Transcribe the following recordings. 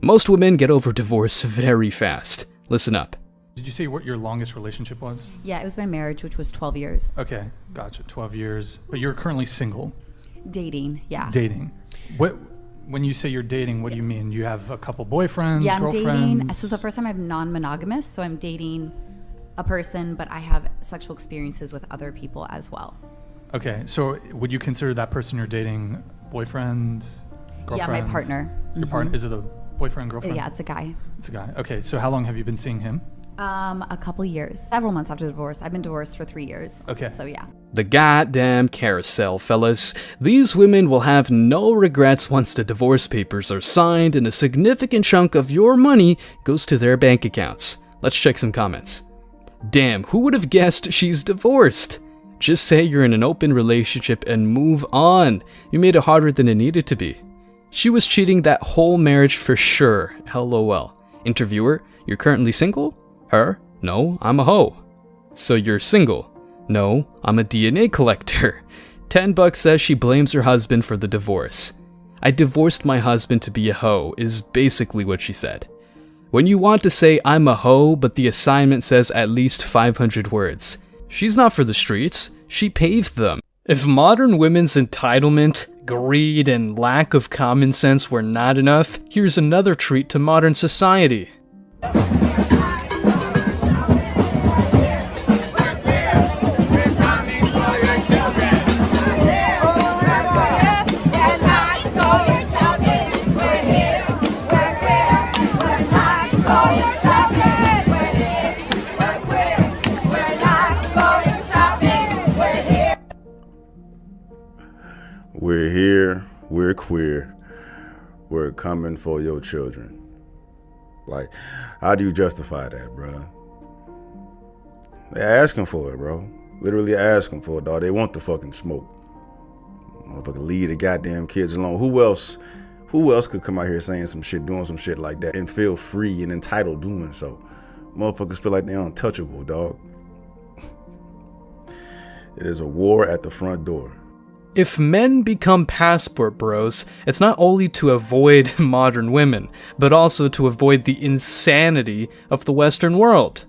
Most women get over divorce very fast. Listen up. Did you say what your longest relationship was? Yeah, it was my marriage, which was 12 years. Okay, gotcha. 12 years. But you're currently single. Dating, yeah. Dating. When you say you're dating, what do you mean? You have a couple boyfriends, Yeah, I'm girlfriends? dating. This is the first time I'm non-monogamous, so I'm dating a person, but I have sexual experiences with other people as well. Okay, so would you consider that person you're dating boyfriend, girlfriend? Yeah, my partner. Your partner? Is it a boyfriend, girlfriend? Yeah, it's a guy. It's a guy. Okay, so how long have you been seeing him? A couple years. Several months after the divorce. I've been divorced for 3 years. Okay. So yeah. The goddamn carousel, fellas. These women will have no regrets once the divorce papers are signed and a significant chunk of your money goes to their bank accounts. Let's check some comments. Damn, who would have guessed she's divorced? Just say you're in an open relationship and move on. You made it harder than it needed to be. She was cheating that whole marriage for sure. LOL. Interviewer, you're currently single? Her? No, I'm a hoe. So you're single? No, I'm a DNA collector. $10 says she blames her husband for the divorce. I divorced my husband to be a hoe is basically what she said. When you want to say I'm a hoe, but the assignment says at least 500 words. She's not for the streets, she paved them. If modern women's entitlement, greed, and lack of common sense were not enough, here's another treat to modern society. We're here, we're queer, we're coming for your children. Like, how do you justify that, bro? They're asking for it, bro. Literally asking for it, dog. They want the fucking smoke. Motherfucker, leave the goddamn kids alone. Who else could come out here saying some shit, doing some shit like that and feel free and entitled doing so? Motherfuckers feel like they're untouchable, dog. It is a war at the front door. If men become passport bros, it's not only to avoid modern women, but also to avoid the insanity of the Western world.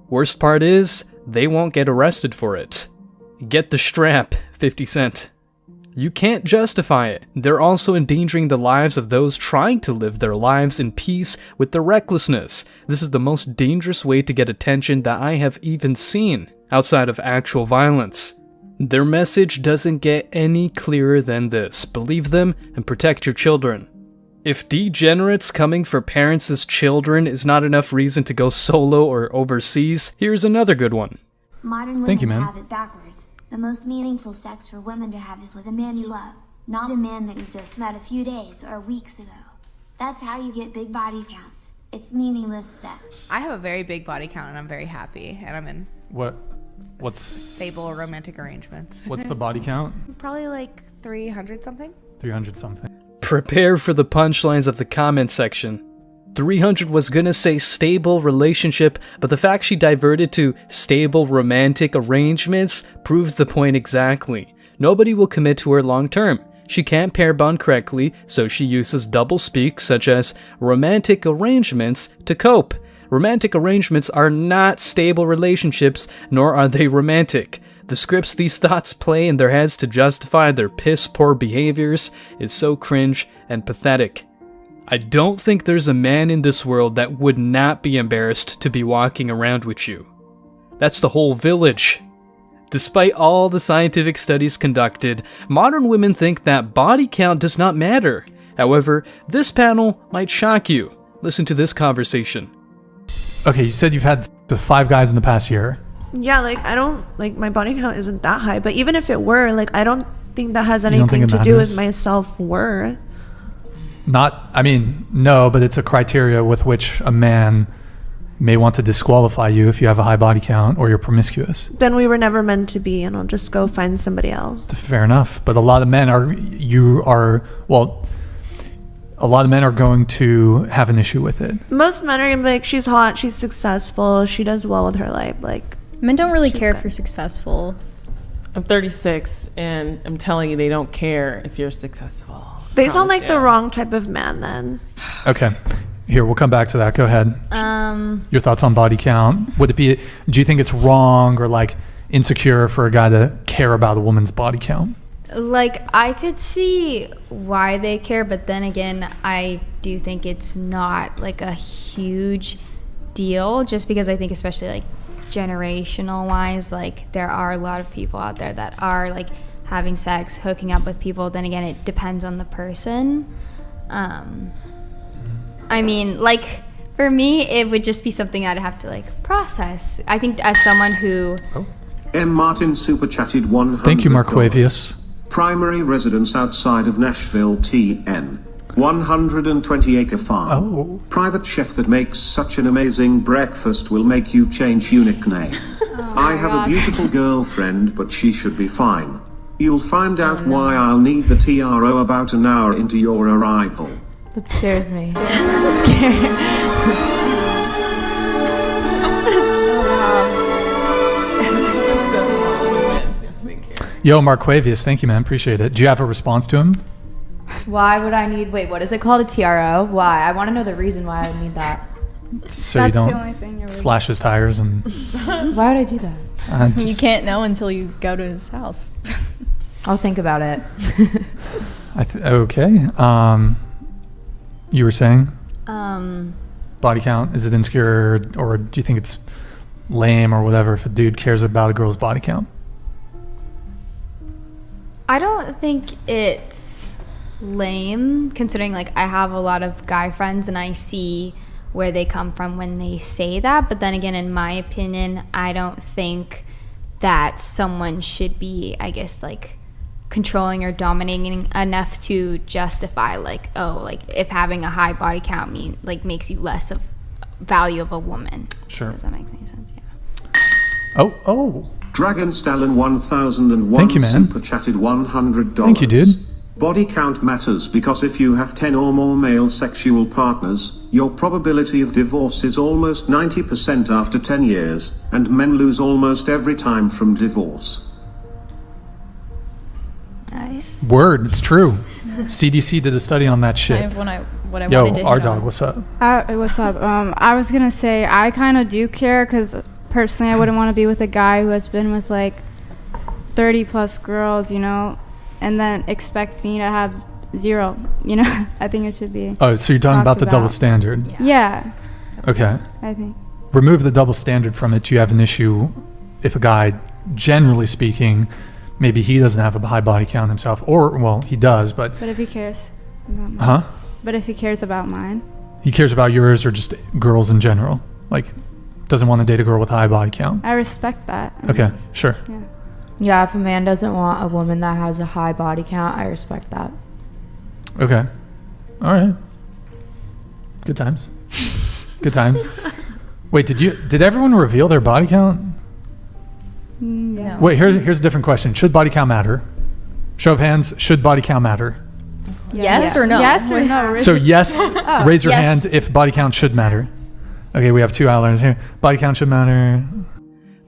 Worst part is, they won't get arrested for it. Get the strap, 50 Cent. You can't justify it. They're also endangering the lives of those trying to live their lives in peace with their recklessness. This is the most dangerous way to get attention that I have even seen, outside of actual violence. Their message doesn't get any clearer than this. Believe them and protect your children. If degenerates coming for parents' children is not enough reason to go solo or overseas, here's another good one. Modern women have it backwards. The most meaningful sex for women to have is with a man you love, not a man that you just met a few days or weeks ago. That's how you get big body counts. It's meaningless sex. I have a very big body count and I'm very happy, and I'm in What's stable romantic arrangements. What's the body count? Probably like 300 something. 300 something. Prepare for the punchlines of the comment section. 300 was gonna say stable relationship, but the fact she diverted to stable romantic arrangements proves the point exactly. Nobody will commit to her long term. She can't pair bond correctly, so she uses double speak such as romantic arrangements to cope. Romantic arrangements are not stable relationships, nor are they romantic. The scripts these thoughts play in their heads to justify their piss-poor behaviors is so cringe and pathetic. I don't think there's a man in this world that would not be embarrassed to be walking around with you. That's the whole village. Despite all the scientific studies conducted, modern women think that body count does not matter. However, this panel might shock you. Listen to this conversation. Okay, you said you've had 5 guys in the past year. Yeah, like, I don't, like, my body count isn't that high, but even if it were, like, I don't think that has anything to do with my self-worth. No, but it's a criteria with which a man may want to disqualify you if you have a high body count or you're promiscuous. Then we were never meant to be, and I'll just go find somebody else. Fair enough, but a lot of men are going to have an issue with it. Most men are gonna be like, she's hot, she's successful, she does well with her life. Like, men don't really care if you're successful. I'm 36, and I'm telling you, they don't care if you're successful. They sound like the wrong type of man then. Okay. Here, we'll come back to that. Go ahead. Your thoughts on body count. Do you think it's wrong or like insecure for a guy to care about a woman's body count? Like, I could see why they care, but then again, I do think it's not like a huge deal, just because I think, especially like generational wise, like there are a lot of people out there that are like having sex, hooking up with people. Then again, it depends on the person. I mean, like, for me, it would just be something I'd have to like process. I think as someone who... M. Martin super chatted 100. Thank you, Marquavius. Primary residence outside of Nashville, TN. 120-acre farm. Oh. Private chef that makes such an amazing breakfast will make you change your nickname. I have a beautiful girlfriend, but she should be fine. You'll find out why I'll need the TRO about an hour into your arrival. That scares me. I'm scared. Yo, Marquavius, thank you, man. Appreciate it. Do you have a response to him? Why would I need, what is it called? A TRO? Why? I want to know the reason why I would need that. So you don't slash his tires and... Why would I do that? You can't know until you go to his house. I'll think about it. Okay. You were saying? Um, Body count. Is it insecure or do you think it's lame or whatever if a dude cares about a girl's body count? I don't think it's lame, considering like I have a lot of guy friends and I see where they come from when they say that. But then again, in my opinion, I don't think that someone should be, I guess, like controlling or dominating enough to justify like, oh, like if having a high body count makes you less of value of a woman. Sure. Does that make any sense? Yeah. Oh. Dragon Stalin 1001 Thank you, man. super chatted $100. Thank you, dude. Body count matters because if you have 10 or more male sexual partners, your probability of divorce is almost 90% after 10 years, and men lose almost every time from divorce. Nice. Word, it's true. CDC did a study on that shit. Kind of what I Yo, wanted to our hit dog, on. what's up? What's up? I was gonna say I kind of do care because personally I wouldn't want to be with a guy who has been with like 30 plus girls, you know, and then expect me to have 0, you know. I think it should be. Oh, so you're talking about the double standard? Yeah. Okay. I think. Remove the double standard from it. Do you have an issue if a guy, generally speaking, maybe he doesn't have a high body count himself, or, well, he does, but... But if he cares about mine. Huh? But if he cares about mine. He cares about yours or just girls in general? Like, doesn't want to date a girl with a high body count? I respect that. Okay, sure. Yeah. Yeah, if a man doesn't want a woman that has a high body count, I respect that. Okay. All right. Good times. Good times. Wait, did everyone reveal their body count? Yeah. Wait, here's a different question. Should body count matter? Show of hands, should body count matter? Yes or no? Yes or no? So yes, raise your yes. hand if body count should matter. Okay, we have 2 outliers here. Body count should matter.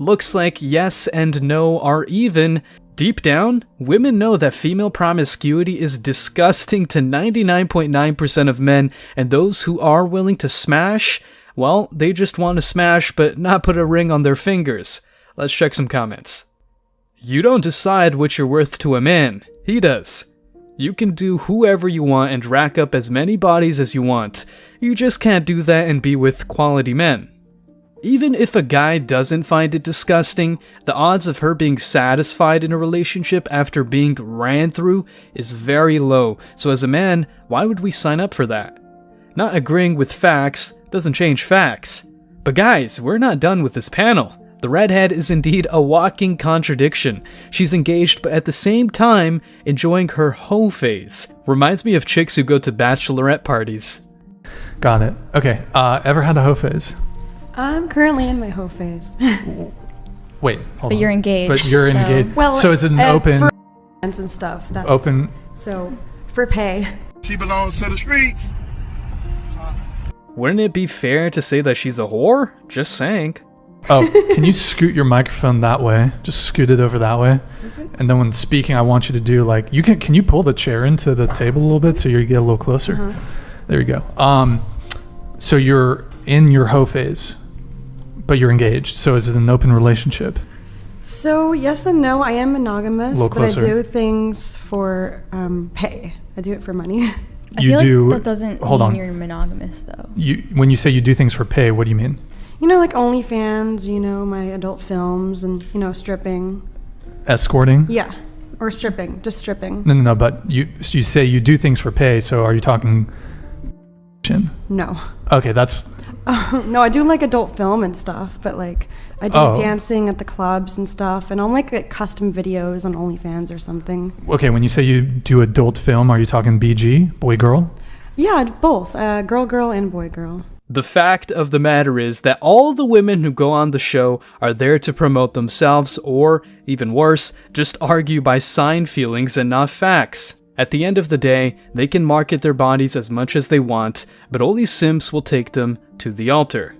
Looks like yes and no are even. Deep down, women know that female promiscuity is disgusting to 99.9% of men, and those who are willing to smash, well, they just want to smash but not put a ring on their fingers. Let's check some comments. You don't decide what you're worth to a man. He does. You can do whoever you want and rack up as many bodies as you want. You just can't do that and be with quality men. Even if a guy doesn't find it disgusting, the odds of her being satisfied in a relationship after being ran through is very low. So as a man, why would we sign up for that? Not agreeing with facts doesn't change facts. But guys, we're not done with this panel. The redhead is indeed a walking contradiction. She's engaged but at the same time enjoying her hoe phase. Reminds me of chicks who go to bachelorette parties. Got it. Okay, ever had a hoe phase? I'm currently in my hoe phase. Wait, hold on. But you're engaged. But you're engaged. Well, so is it an open... for and stuff. That's open... So, for pay. She belongs to the streets. Wouldn't it be fair to say that she's a whore? Just saying. Oh, can you scoot your microphone that way? Just scoot it over that way. This way? And then when speaking, I want you to do like... Can you pull the chair into the table a little bit so you get a little closer? Uh-huh. There you go. So you're in your hoe phase, but you're engaged. So is it an open relationship? So yes and no. I am monogamous, A little but I closer. do things for pay. I do it for money. I You feel do- like that doesn't hold mean on. you're monogamous though. When you say you do things for pay, what do you mean? You know, like OnlyFans, you know, my adult films and, you know, stripping. Escorting? Yeah. Or stripping. Just stripping. No, but you say you do things for pay, so are you talking... No. Okay, that's... No, I do like adult film and stuff, but like I do Oh. dancing at the clubs and stuff, and I'll make like custom videos on OnlyFans or something. Okay, when you say you do adult film, are you talking BG, boy, girl? Yeah, both. Girl and boy girl. The fact of the matter is that all the women who go on the show are there to promote themselves or, even worse, just argue by sign feelings and not facts. At the end of the day, they can market their bodies as much as they want, but only simps will take them to the altar.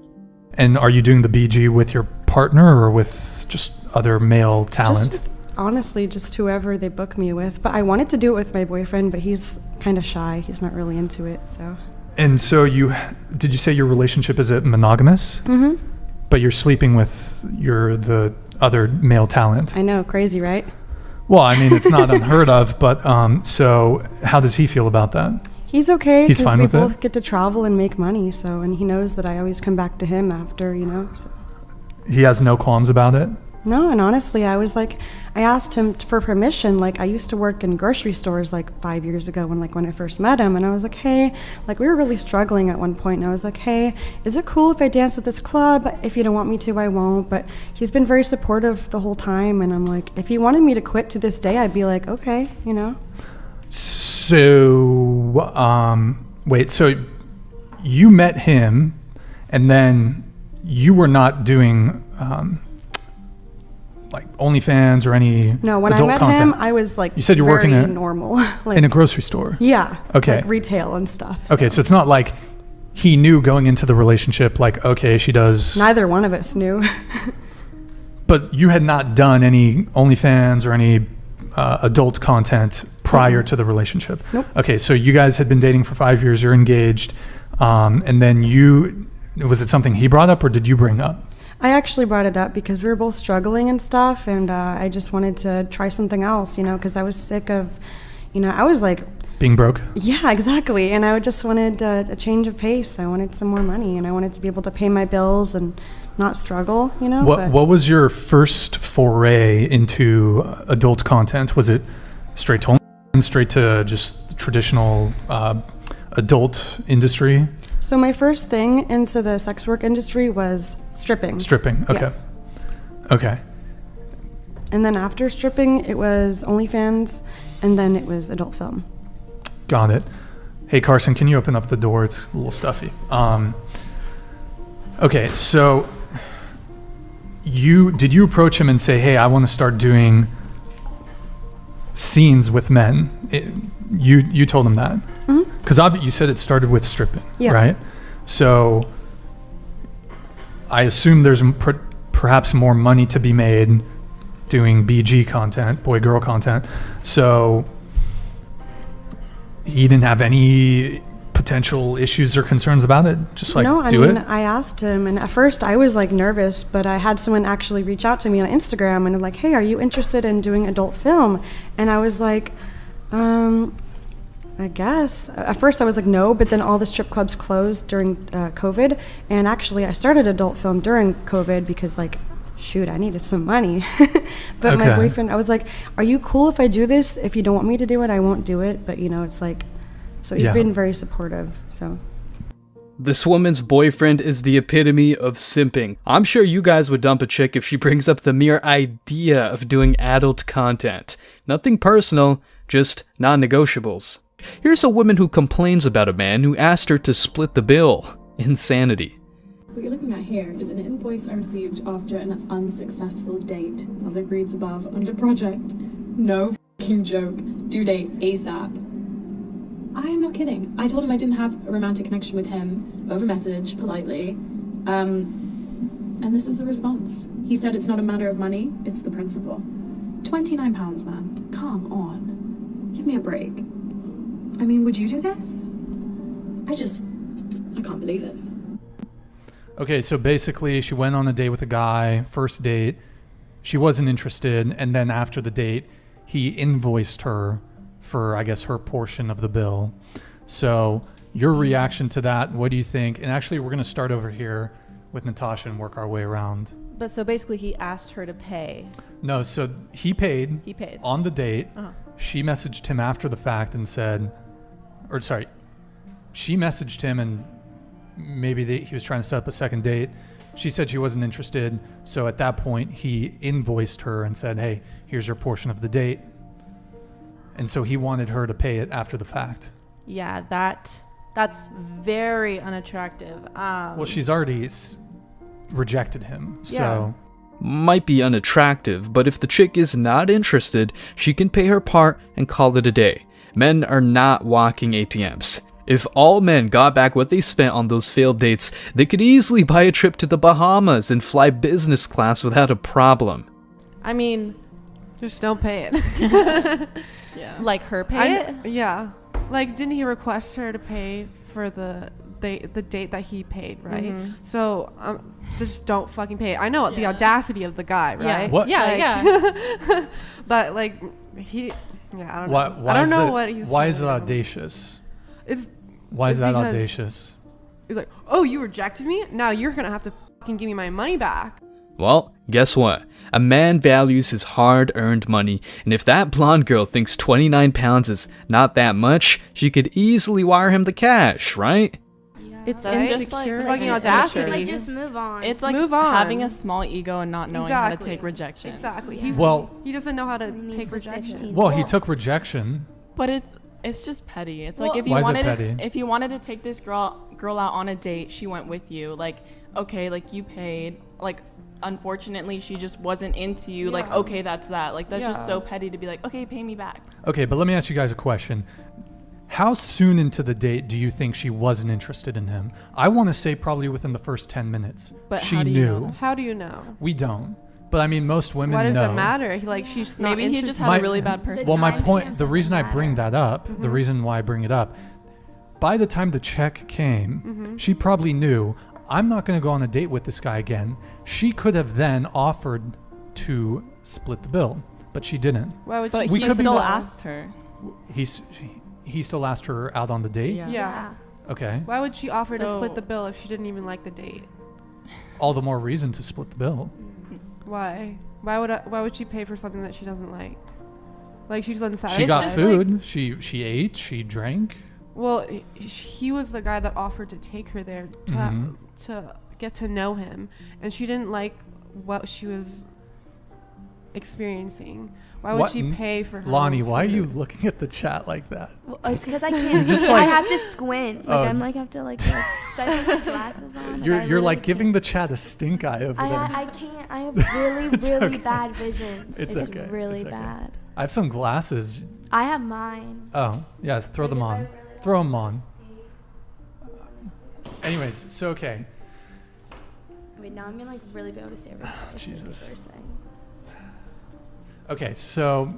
And are you doing the BG with your partner or with just other male talent? Honestly, just whoever they book me with. But I wanted to do it with my boyfriend, but he's kind of shy. He's not really into it, so. And so did you say your relationship is monogamous? Mm-hmm. But you're sleeping with the other male talent. I know, crazy, right? Well, I mean, it's not unheard of, but so how does he feel about that? He's okay He's because fine we with both it? get to travel and make money, so, and he knows that I always come back to him after, you know, so. He has no qualms about it? No, and honestly, I asked him for permission. Like, I used to work in grocery stores like 5 years ago when I first met him, and I was like, hey, like we were really struggling at one point, and I was like, hey, is it cool if I dance at this club? If you don't want me to, I won't. But he's been very supportive the whole time, and I'm like, if he wanted me to quit to this day, I'd be like, okay, you know? So, wait, so you met him, and then you were not doing like OnlyFans or any No, when adult I met content. him, I was like, You said you're working very at normal, in a grocery store. Yeah. Okay. Like retail and stuff. Okay, so it's not like he knew going into the relationship, like, okay, she does. Neither one of us knew. But you had not done any OnlyFans or any adult content prior to the relationship. Nope. Okay, so you guys had been dating for 5 years. You're engaged, and then was it something he brought up or did you bring up? I actually brought it up because we were both struggling and stuff, and I just wanted to try something else, you know, because I was sick of, you know, I was like... Being broke? Yeah, exactly. And I just wanted a change of pace. I wanted some more money, and I wanted to be able to pay my bills and not struggle, you know? What was your first foray into adult content? Was it straight to straight to just traditional adult industry? So my first thing into the sex work industry was stripping. Stripping, okay. Yeah. Okay. And then after stripping, it was OnlyFans, and then it was adult film. Got it. Hey, Carson, can you open up the door? It's a little stuffy. Okay, so did you approach him and say, hey, I want to start doing scenes with men? You told him that? Because you said it started with stripping, right? So I assume there's perhaps more money to be made doing BG content, boy-girl content. So he didn't have any potential issues or concerns about it? Just like do it? I asked him, and at first I was like nervous, but I had someone actually reach out to me on Instagram and like, hey, are you interested in doing adult film? And I was like, I guess. At first I was like, no, but then all the strip clubs closed during COVID. And actually I started adult film during COVID because like, shoot, I needed some money. But my boyfriend, I was like, are you cool if I do this? If you don't want me to do it, I won't do it. But you know, it's like, so he's been very supportive, so. This woman's boyfriend is the epitome of simping. I'm sure you guys would dump a chick if she brings up the mere idea of doing adult content. Nothing personal, just non-negotiables. Here's a woman who complains about a man who asked her to split the bill. Insanity. What you're looking at here is an invoice I received after an unsuccessful date, as it reads above under project. No f***ing joke. Due date ASAP. I am not kidding. I told him I didn't have a romantic connection with him over message, politely. And this is the response. He said it's not a matter of money, it's the principle. £29, man. Come on. Give me a break. I mean, would you do this? I can't believe it. Okay, so basically she went on a date with a guy, first date. She wasn't interested, and then after the date, he invoiced her for, I guess, her portion of the bill. So your reaction to that, what do you think? And actually, we're going to start over here with Natasha and work our way around. But so basically he asked her to pay. No, so he paid. He paid. On the date. Uh-huh. She messaged him after the fact and said, or sorry, she messaged him and maybe he was trying to set up a second date. She said she wasn't interested. So at that point, he invoiced her and said, hey, here's your portion of the date. And so he wanted her to pay it after the fact. Yeah, that's very unattractive. Well, she's already rejected him. So might be unattractive, but if the chick is not interested, she can pay her part and call it a day. Men are not walking ATMs. If all men got back what they spent on those failed dates, they could easily buy a trip to the Bahamas and fly business class without a problem. I mean, just don't pay it. Yeah. Like her pay it? Yeah. Like, didn't he request her to pay for the date that he paid, right? Mm-hmm. So just don't fucking pay it. I know the audacity of the guy, right? Yeah. What? Yeah. But like I don't know. Why I don't know it, what he's. Why is it audacious? Why is that audacious? He's like, oh, you rejected me? Now you're gonna have to fucking give me my money back. Well, guess what? A man values his hard-earned money, and if that blonde girl thinks 29 pounds is not that much, she could easily wire him the cash, right? It's just like fucking audacity. Like, just move on. It's like Move on. having a small ego and not knowing how to take rejection. Exactly. Yeah. He doesn't know how to take rejection. Well, he took rejection. But it's just petty. It's Well, like if you wanted to take this girl out on a date, she went with you. Like, okay, like you paid. Like, unfortunately, she just wasn't into you. Like, okay, that's that. Like, that's just so petty to be like, okay, pay me back. Okay, but let me ask you guys a question. How soon into the date do you think she wasn't interested in him? I want to say probably within the first 10 minutes. But she how do you knew. know? How do you know? We don't. But I mean, most women know. Why does it matter? Like, she's not Maybe he just interested. had a really bad person. Well, my point, the reason I bring that up, the reason why I bring it up, by the time the check came, she probably knew, I'm not going to go on a date with this guy again. She could have then offered to split the bill, but she didn't. Why would But she? he still asked her. He still asked her out on the date? Yeah. Okay. Why would she offer to split the bill if she didn't even like the date? All the more reason to split the bill. Why? Why would she pay for something that she doesn't like? Like, she's unsatisfied. She got food. She ate. She drank. Well, he was the guy that offered to take her there to get to know him, and she didn't like what she was experiencing. Why would she pay for her? Lonnie, why are food? you looking at the chat like that? Well, it's because I can't see. I have to squint. Like, I'm like, have to like, should I put my glasses on? You're like giving the chat a stink eye over there. I can't. I have really bad vision. It's okay. really okay. bad. I have some glasses. I have mine. Oh, yes, throw them on. Throw them on. Anyways, so okay. Wait, now I'm gonna like really be able to see everything. Jesus. Okay, so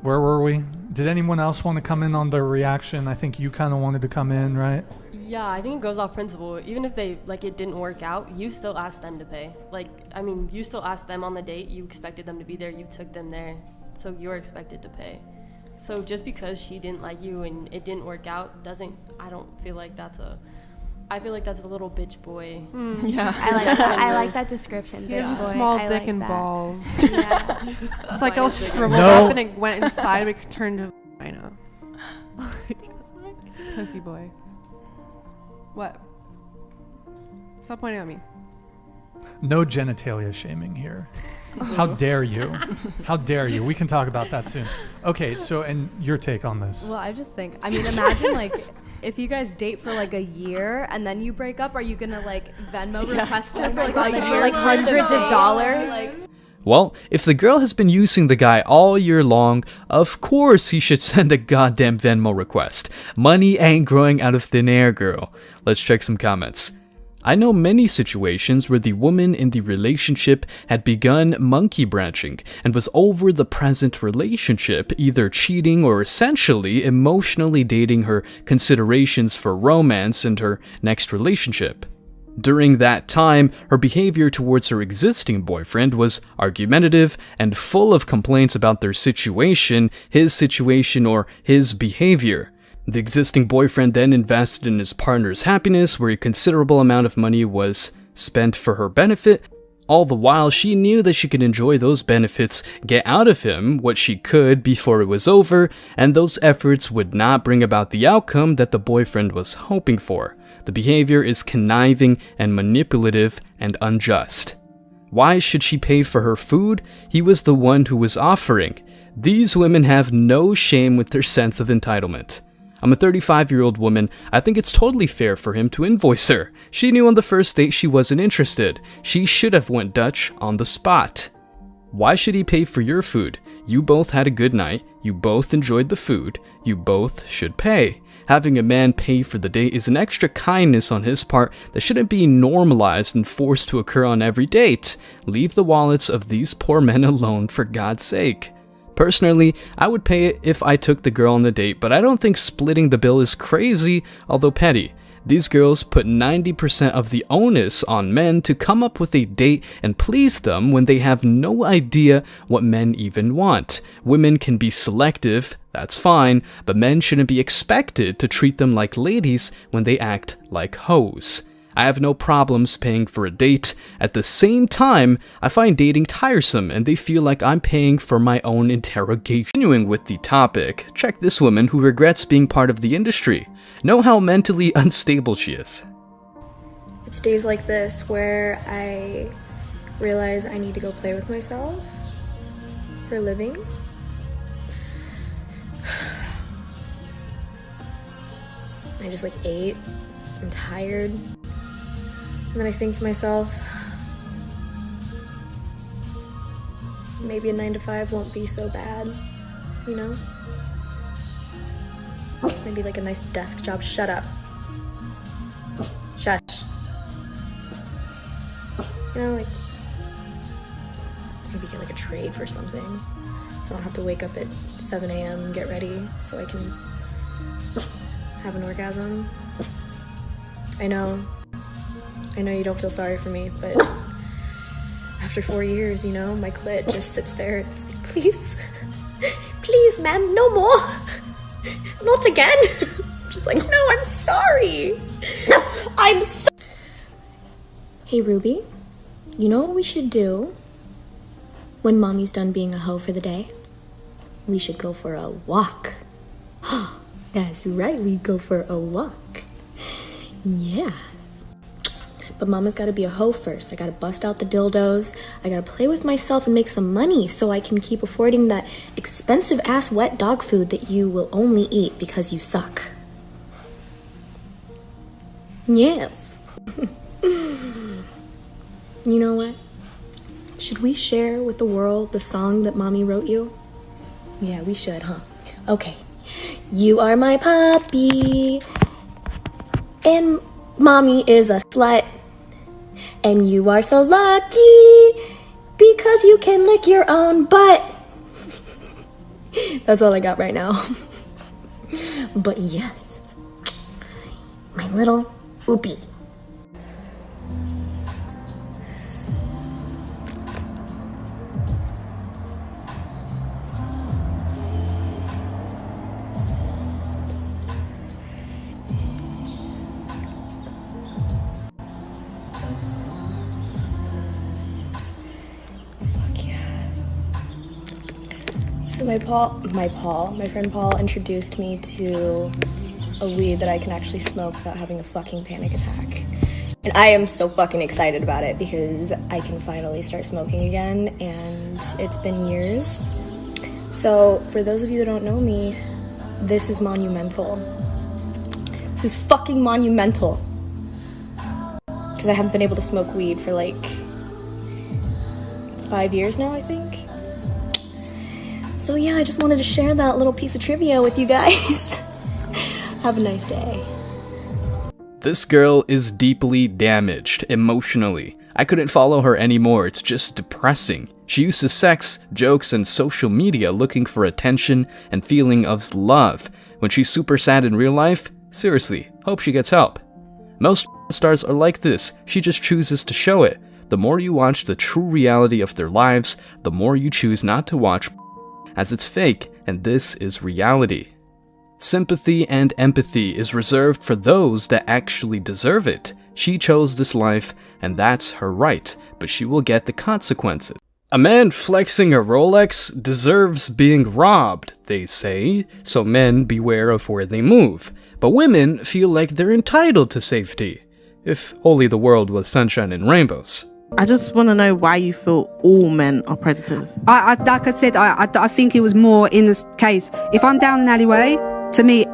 where were we? Did anyone else want to come in on their reaction? I think you kind of wanted to come in, right? Yeah, I think it goes off principle. Even if they like it didn't work out, you still asked them to pay. Like, I mean, you still asked them on the date. You expected them to be there. You took them there, so you're expected to pay. So just because she didn't like you and it didn't work out doesn't. I don't feel like that's a. I feel like that's a little bitch boy. Yeah, I like that description. He has bitch a boy. small I dick like and that. balls. Yeah. It's like all shriveled up and it went inside. We turned to. I know. Pussy boy. What? Stop pointing at me. No genitalia shaming here. How dare you? How dare you? We can talk about that soon. Okay, so, and your take on this? Well, I just think, I mean, imagine like if you guys date for like a year and then you break up, are you gonna like Venmo request her for like a year? Like hundreds of dollars? Well, if the girl has been using the guy all year long, of course he should send a goddamn Venmo request. Money ain't growing out of thin air, girl. Let's check some comments. I know many situations where the woman in the relationship had begun monkey branching and was over the present relationship, either cheating or essentially emotionally dating her considerations for romance and her next relationship. During that time, her behavior towards her existing boyfriend was argumentative and full of complaints about their situation, or his behavior. The existing boyfriend then invested in his partner's happiness, where a considerable amount of money was spent for her benefit. All the while, she knew that she could enjoy those benefits, get out of him what she could before it was over, and those efforts would not bring about the outcome that the boyfriend was hoping for. The behavior is conniving and manipulative and unjust. Why should she pay for her food? He was the one who was offering. These women have no shame with their sense of entitlement. I'm a 35-year-old woman. I think it's totally fair for him to invoice her. She knew on the first date she wasn't interested. She should have went Dutch on the spot. Why should he pay for your food? You both had a good night. You both enjoyed the food. You both should pay. Having a man pay for the date is an extra kindness on his part that shouldn't be normalized and forced to occur on every date. Leave the wallets of these poor men alone, for God's sake. Personally, I would pay it if I took the girl on a date, but I don't think splitting the bill is crazy, although petty. These girls put 90% of the onus on men to come up with a date and please them when they have no idea what men even want. Women can be selective, that's fine, but men shouldn't be expected to treat them like ladies when they act like hoes. I have no problems paying for a date. At the same time, I find dating tiresome and they feel like I'm paying for my own interrogation. Continuing with the topic, check this woman who regrets being part of the industry. Know how mentally unstable she is. It's days like this where I realize I need to go play with myself for a living. I just ate. I'm tired. And then I think to myself, maybe a 9-to-5 won't be so bad, you know? Maybe a nice desk job. Shut up. Shush. You know, maybe get a trade for something. So I don't have to wake up at 7 a.m. and get ready so I can have an orgasm. I know you don't feel sorry for me, but after 4 years, my clit just sits there. It's please, please, ma'am, no more. Not again. Just no, I'm sorry. I'm so. Hey, Ruby, you know what we should do when mommy's done being a hoe for the day? We should go for a walk. That's right, we go for a walk. Yeah. But mama's gotta be a hoe first. I gotta bust out the dildos. I gotta play with myself and make some money so I can keep affording that expensive ass wet dog food that you will only eat because you suck. Yes. You know what? Should we share with the world the song that mommy wrote you? Yeah, we should, huh? Okay. You are my puppy, and mommy is a slut. And you are so lucky because you can lick your own butt. That's all I got right now. But yes, my little oopie. So my friend Paul introduced me to a weed that I can actually smoke without having a fucking panic attack. And I am so fucking excited about it because I can finally start smoking again, and it's been years. So for those of you that don't know me, this is monumental. This is fucking monumental. Because I haven't been able to smoke weed for 5 years now, I think. So yeah, I just wanted to share that little piece of trivia with you guys. Have a nice day. This girl is deeply damaged emotionally. I couldn't follow her anymore, it's just depressing. She uses sex, jokes, and social media looking for attention and feeling of love. When she's super sad in real life, seriously, hope she gets help. Most Stars are like this, she just chooses to show it. The more you watch the true reality of their lives, the more you choose not to watch, as it's fake, and this is reality. Sympathy and empathy is reserved for those that actually deserve it. She chose this life, and that's her right, but she will get the consequences. A man flexing a Rolex deserves being robbed, they say, so men beware of where they move. But women feel like they're entitled to safety. If only the world was sunshine and rainbows. I just want to know why you feel all men are predators. Like I said, I think it was more in this case. If I'm down an alleyway, to me,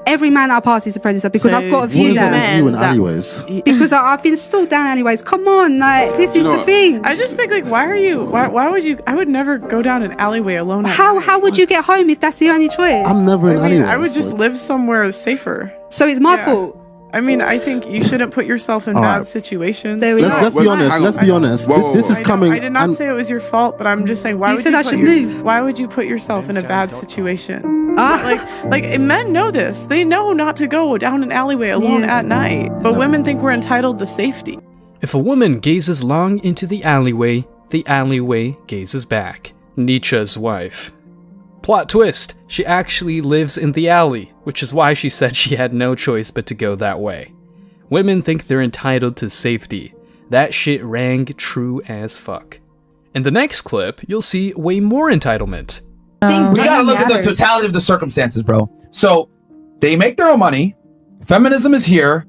every man I pass is a predator because I've got a view that. You in alleyways? Because I've been stalked down alleyways. Come on, like this is the thing. I just think like, why would you? I would never go down an alleyway alone. How would you get home if that's the only choice? I'm never in alleyways. I would just live somewhere safer. So it's my fault. I mean, I think you shouldn't put yourself in bad situations. Let's be honest. Let's be honest. This is coming. I did not say it was your fault, but I'm just saying, why would you put yourself in a bad situation? Like men know this. They know not to go down an alleyway alone at night. But women think we're entitled to safety. If a woman gazes long into the alleyway gazes back. Nietzsche's wife. Plot twist, she actually lives in the alley, which is why she said she had no choice but to go that way. Women think they're entitled to safety. That shit rang true as fuck. In the next clip, you'll see way more entitlement. We gotta look at the totality of the circumstances, bro. So, they make their own money, feminism is here,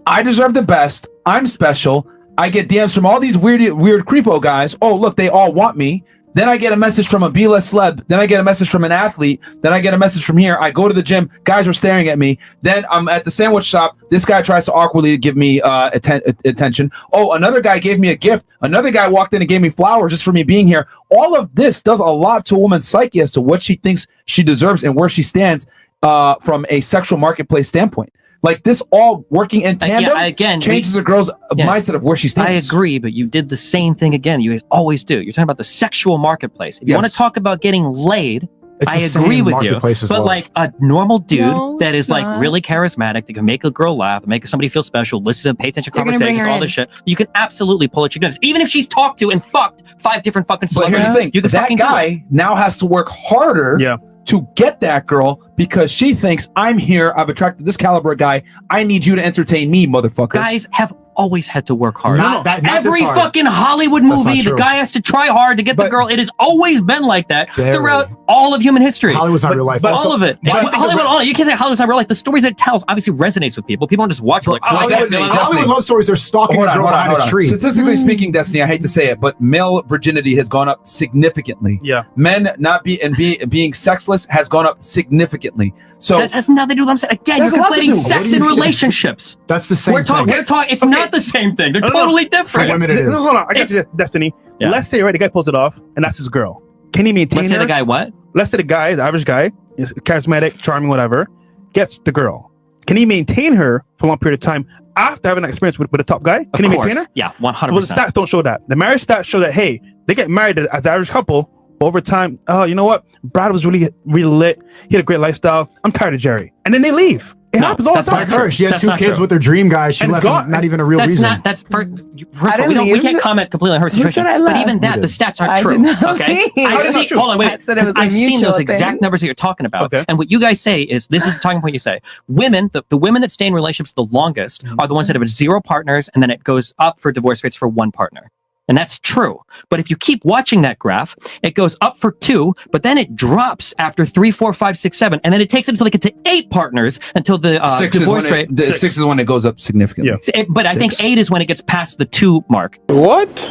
I deserve the best, I'm special, I get DMs from all these weird creepo guys, oh look, they all want me. Then I get a message from a B-list celeb. Then I get a message from an athlete. Then I get a message from here. I go to the gym. Guys are staring at me. Then I'm at the sandwich shop. This guy tries to awkwardly give me attention. Oh, another guy gave me a gift. Another guy walked in and gave me flowers just for me being here. All of this does a lot to a woman's psyche as to what she thinks she deserves and where she stands from a sexual marketplace standpoint. Like this all working in tandem changes a girl's mindset of where she stands. I agree, but you did the same thing again. You guys always do. You're talking about the sexual marketplace. If you want to talk about getting laid, I agree with you. But like a normal dude that is like really charismatic, that can make a girl laugh, make somebody feel special, listen to them, pay attention to conversations, all this shit, you can absolutely pull at your guns. Even if she's talked to and fucked 5 different fucking celebrities. But here's the thing, you can that guy now has to work harder to get that girl because she thinks, I'm here, I've attracted this caliber guy, I need you to entertain me, motherfucker. Guys have always had to work hard. Not Every fucking Hollywood movie, the guy has to try hard to get the girl. It has always been like that throughout all of human history. Hollywood's not real life. But all of it. Hollywood, you can't say Hollywood's not real life. The stories it tells obviously resonates with people. People don't just watch like Hollywood love stories. They're stalking a girl behind a tree. Statistically speaking, Destiny, I hate to say it, but male virginity has gone up significantly. Yeah. Men being sexless has gone up significantly. So that has nothing to do with what I'm saying. Again, you're conflating sex and relationships. That's the same thing. It's not the same thing. They're totally different. For women, it is. Hold on, I got you, Destiny. Yeah. Let's say, right, the guy pulls it off, and that's his girl. Can he maintain Let's say her? the guy what? Let's say the guy, the average guy, is charismatic, charming, whatever, gets the girl. Can he maintain her for a long period of time after having an experience with a top guy? Can he maintain her? Yeah, 100%. Well, the stats don't show that. The marriage stats show that, hey, they get married as the average couple. Over time, oh, you know what? Brad was really lit. He had a great lifestyle. I'm tired of Jerry. And then they leave. It happens all the time. Like her. She had 2 kids with her dream guy. She left not even a real reason. First of all, we can't comment completely on her situation. But even that, the stats aren't true. Okay? Hold on, wait. I've seen those exact numbers that you're talking about. And what you guys say is, this is the talking point you say. Women, the women that stay in relationships the longest are the ones that have 0 partners, and then it goes up for divorce rates for 1 partner. And that's true. But if you keep watching that graph, it goes up for 2, but then it drops after 3, 4, 5, 6, 7, and then it takes it until they get to 8 partners until the divorce rate. 6 is when it goes up significantly. Yeah. But I think 8 is when it gets past the 2 mark. What?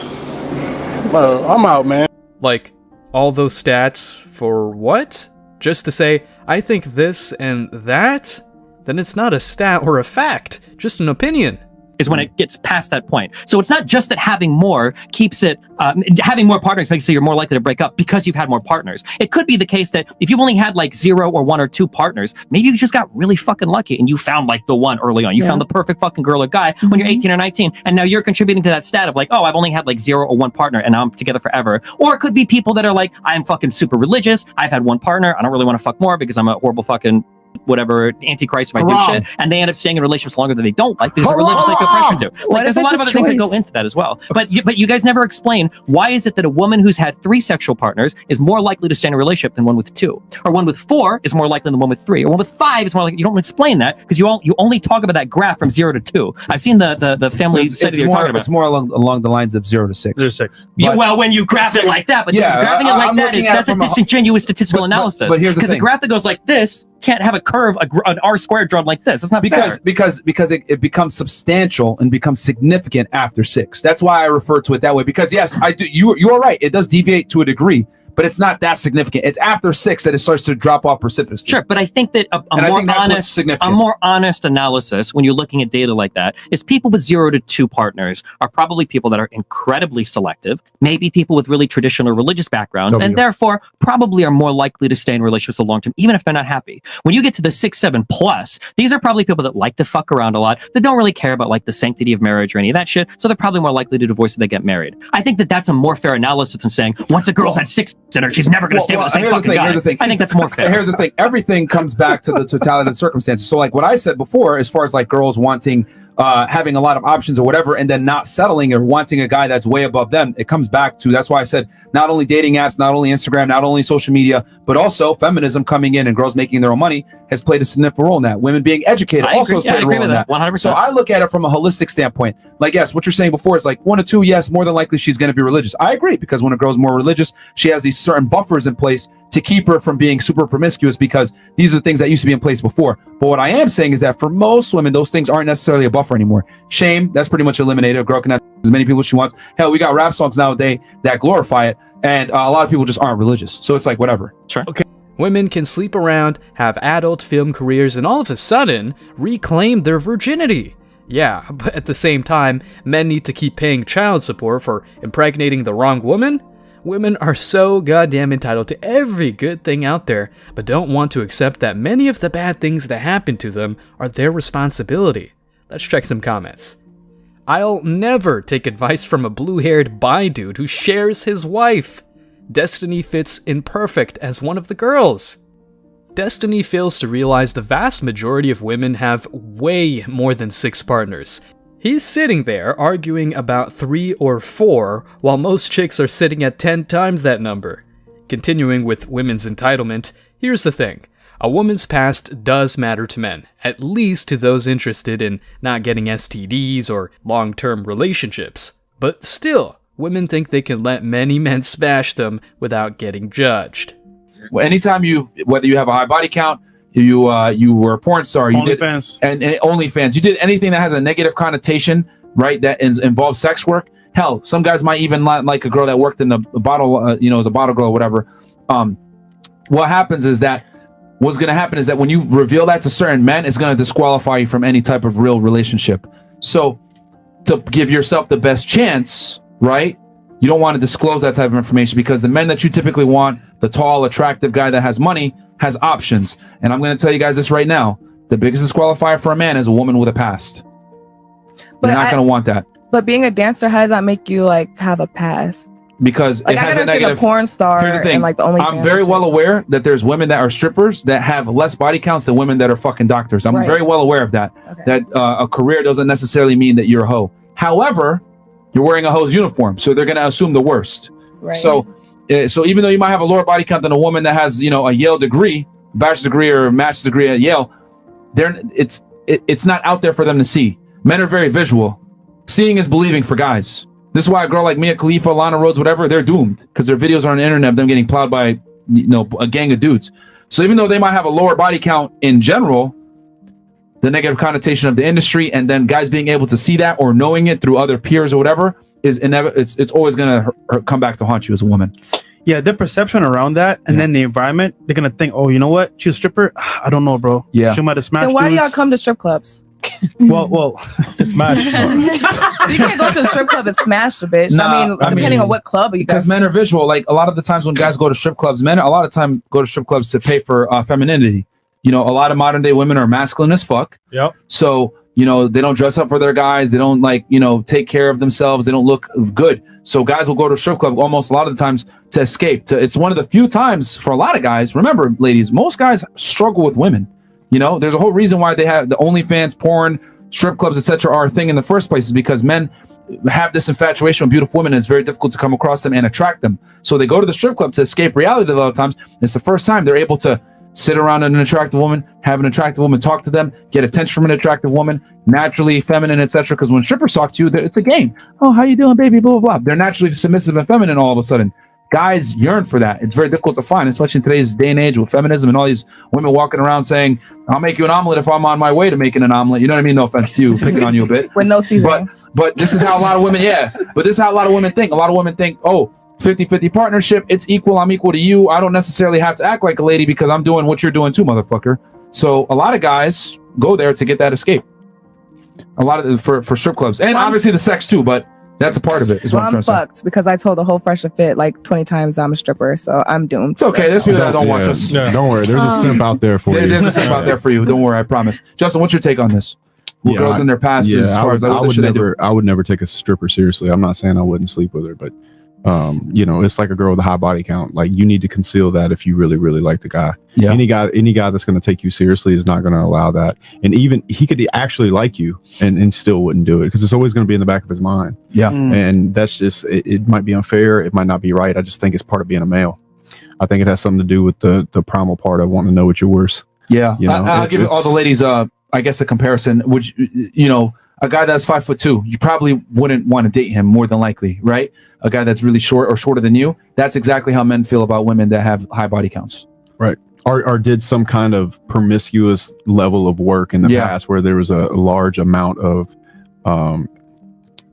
I'm out, man. Like, all those stats for what? Just to say, I think this and that? Then it's not a stat or a fact, just an opinion. Is when it gets past that point. So it's not just that having more keeps it, having more partners makes it so you're more likely to break up because you've had more partners. It could be the case that if you've only had like 0 or 1 or 2 partners, maybe you just got really fucking lucky and you found like the one early on. You found the perfect fucking girl or guy when you're 18 or 19, and now you're contributing to that stat of like, oh, I've only had like 0 or 1 partner and now I'm together forever. Or it could be people that are like, I'm fucking super religious. I've had 1 partner. I don't really want to fuck more because I'm a horrible fucking whatever, antichrist if I do Haram. shit, and they end up staying in relationships longer than they don't like because they're religiously feel pressure to. Like, there's a lot of other things that go into that as well. But you guys never explain why is it that a woman who's had 3 sexual partners is more likely to stay in a relationship than one with 2, or one with 4 is more likely than one with 3, or one with 5 is more likely. You don't explain that because you only talk about that graph from 0 to 2. I've seen the family study you're talking about. It's more along the lines of 0 to 6. 0 to 6. Yeah, well, when you graph it like that, but graphing it like that that's a disingenuous statistical analysis. But here's the thing. Because a graph that goes like this can't have a curve, an R squared drawn like this. It's not fair. Because it becomes substantial and becomes significant after 6. That's why I refer to it that way. Because yes, I do. You are right. It does deviate to a degree, but it's not that significant. It's after 6 that it starts to drop off precipitously. Sure, but I think that a more honest analysis when you're looking at data like that is people with 0 to 2 partners are probably people that are incredibly selective, maybe people with really traditional religious backgrounds, and therefore probably are more likely to stay in relationships for the long term, even if they're not happy. When you get to the 6, 7 plus, these are probably people that like to fuck around a lot, that don't really care about like the sanctity of marriage or any of that shit, so they're probably more likely to divorce if they get married. I think that that's a more fair analysis than saying once a girl's had 6 in her, she's never going to stay with the same fucking guy. Here's the thing. I think that's more fair. Here's the thing. Everything comes back to the totality of the circumstances. So like what I said before, as far as like girls wanting, having a lot of options or whatever, and then not settling or wanting a guy that's way above them, it comes back to, that's why I said, not only dating apps, not only Instagram, not only social media, but also feminism coming in and girls making their own money has played a significant role in that. Women being educated also has played a role in that. 100%. So I look at it from a holistic standpoint. Like, yes, what you're saying before is like 1 or 2, yes, more than likely she's going to be religious. I agree, because when a girl's more religious, she has these certain buffers in place to keep her from being super promiscuous, because these are things that used to be in place before. But what I am saying is that for most women, those things aren't necessarily a buffer anymore. Shame, that's pretty much eliminated. A girl can have as many people as she wants. Hell, we got rap songs nowadays that glorify it, and a lot of people just aren't religious. So it's like, whatever. Sure. Okay. Women can sleep around, have adult film careers, and all of a sudden, reclaim their virginity. Yeah, but at the same time, men need to keep paying child support for impregnating the wrong woman? Women are so goddamn entitled to every good thing out there, but don't want to accept that many of the bad things that happen to them are their responsibility. Let's check some comments. I'll never take advice from a blue-haired bi dude who shares his wife. Destiny fits in perfect as one of the girls. Destiny fails to realize the vast majority of women have way more than 6 partners. He's sitting there arguing about 3 or 4, while most chicks are sitting at 10 times that number. Continuing with women's entitlement, here's the thing. A woman's past does matter to men, at least to those interested in not getting STDs or long-term relationships. But still, women think they can let many men smash them without getting judged. Well, anytime whether you have a high body count, you were a porn star, you did OnlyFans. and OnlyFans, you did anything that has a negative connotation, right? That involves sex work. Hell, some guys might even like a girl that worked in the bottle, as a bottle girl or whatever. What happens is that what's going to happen is that when you reveal that to certain men, it's going to disqualify you from any type of real relationship. So to give yourself the best chance, right? You don't want to disclose that type of information, because the men that you typically want, the tall, attractive guy that has money, has options. And I'm going to tell you guys this right now. The biggest disqualifier for a man is a woman with a past. They're not going to want that. But being a dancer, how does that make you like have a past? Because like, it has I a gotta see negative the porn star. Here's the thing. And like the only. I'm very well aware that there's women that are strippers that have less body counts than women that are fucking doctors. I'm very well aware of that. Okay. That a career doesn't necessarily mean that you're a hoe. However, you're wearing a hoe's uniform, so they're going to assume the worst. Right. So even though you might have a lower body count than a woman that has, a Yale degree, bachelor's degree or master's degree at Yale, it's not out there for them to see. Men are very visual. Seeing is believing for guys. This is why a girl like Mia Khalifa, Lana Rhoades, whatever, they're doomed, because their videos are on the internet of them getting plowed by, a gang of dudes. So even though they might have a lower body count in general, the negative connotation of the industry, and then guys being able to see that or knowing it through other peers or whatever, is it's always going to come back to haunt you as a woman. Yeah, the perception around that, and then the environment, they're going to think, oh, you know what? She's a stripper? I don't know, bro. Yeah. She might have smashed Then why do dudes. y'all come to strip clubs? well, to smash. You can't go to a strip club and smash a bitch. Depending on what club you guys. Because men are visual. Like a lot of the times when guys go to strip clubs, men a lot of time go to strip clubs to pay for femininity. A lot of modern day women are masculine as fuck. Yep. So, they don't dress up for their guys. They don't take care of themselves. They don't look good. So guys will go to a strip club almost a lot of the times to escape. It's one of the few times for a lot of guys. Remember, ladies, most guys struggle with women. You know, there's a whole reason why they have the OnlyFans, porn, strip clubs, etc. are a thing in the first place, is because men have this infatuation with beautiful women, and it's very difficult to come across them and attract them. So they go to the strip club to escape reality a lot of times. It's the first time they're able to sit around an attractive woman, have an attractive woman talk to them, get attention from an attractive woman, naturally feminine, etc. Because when strippers talk to you, it's a game. Oh, how you doing, baby? Blah, blah, blah. They're naturally submissive and feminine all of a sudden. Guys yearn for that. It's very difficult to find, especially in today's day and age with feminism and all these women walking around saying, I'll make you an omelet if I'm on my way to making an omelet. You know what I mean? No offense to you, picking on you a bit. With no seasoning. But this is how a lot of women, but this is how a lot of women think. A lot of women think, oh, 50-50 partnership, it's equal, I'm equal to you. I don't necessarily have to act like a lady because I'm doing what you're doing too, motherfucker. So a lot of guys go there to get that escape. A lot of for strip clubs. And obviously the sex too, but that's a part of it, is what I'm trying to say. Fucked because I told the whole Fresh and Fit like 20 times I'm a stripper, so I'm doomed. It's okay. There's people that don't watch us. Don't worry. There's a simp out there for you. There's a simp out there for you. Don't worry. I promise. Justin, what's your take on this? Girls in their past, as far as I would never take a stripper seriously. I'm not saying I wouldn't sleep with her, but you know, it's like a girl with a high body count. Like, you need to conceal that if you really, really like the guy. Yeah. Any guy that's going to take you seriously is not going to allow that. And even he could actually like you and still wouldn't do it, because it's always going to be in the back of his mind. Yeah. And that's just, it might be unfair. It might not be right. I just think it's part of being a male. I think it has something to do with the primal part of wanting to know what you're worth. Yeah. You know, I'll give all the ladies, I guess, a comparison, which, you know, a guy that's 5'2", you probably wouldn't want to date him, more than likely, right? A guy that's really short or shorter than you, that's exactly how men feel about women that have high body counts. Right. Or did some kind of promiscuous level of work in the past where there was a large amount of